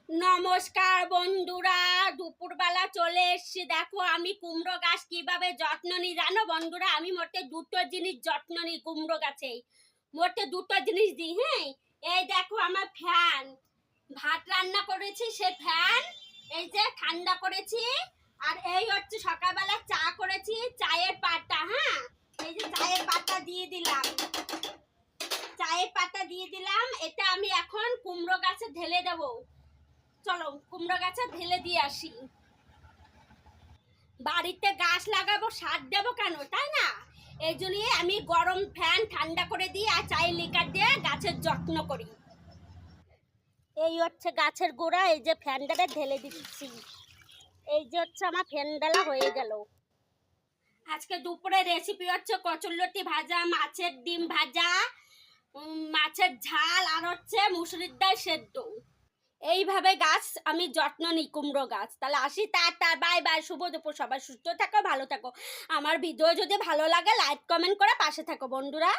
নমস্কার বন্ধুরা, দুপুরবেলা চলে এসছি। দেখো আমি কুমড়ো গাছ কিভাবে যত্ন নিই জানো বন্ধুরা? আমি মোটে দুটো জিনিস যত্ন নিই কুমড়ো গাছেই, মোটে দুটো জিনিস দিই। হ্যাঁ, এই দেখো আমার ফ্যান, ভাত রান্না করেছি সে ফ্যান, এই যে ঠান্ডা করেছি। আর এই হচ্ছে সকালবেলা চা করেছি, চায়ের পাতা। হ্যাঁ, এই যে চায়ের পাতা দিয়ে দিলাম, চায়ের পাতা দিয়ে দিলাম। এটা আমি এখন কুমড়ো গাছে ঢেলে দেবো। চলো কুমড়ো গাছে ঢেলে দিয়ে আসি। বাড়িতে গাছ লাগাবো, সার দেবো কেন, তাই না? এই জন্যই আমি গরম ফ্যান ঠান্ডা করে দিই আর চায়ের লিকার দিয়ে গাছের যত্ন করি। এই হচ্ছে গাছের গোড়া, এই যে ফ্যানটাতে ঢেলে দিচ্ছি। এই যে হচ্ছে আমার ফ্যান ডালা হয়ে গেল। আজকে দুপুরে রেসিপি হচ্ছে কচুরলতি ভাজা, মাছের ডিম ভাজা, মাছের ঝাল, আর হচ্ছে মুসুরির ডাল সেদ্ধ। এইভাবে গাছ আমি যত্ন নিই, কুমড়ো গাছ। তাহলে আসি, টাটা, বাই বাই, শুভ দুপুর। সবাই সুস্থ থাকো, ভালো থাকো। আমার ভিডিও যদি ভালো লাগে লাইক কমেন্ট করে পাশে থাকো বন্ধুরা।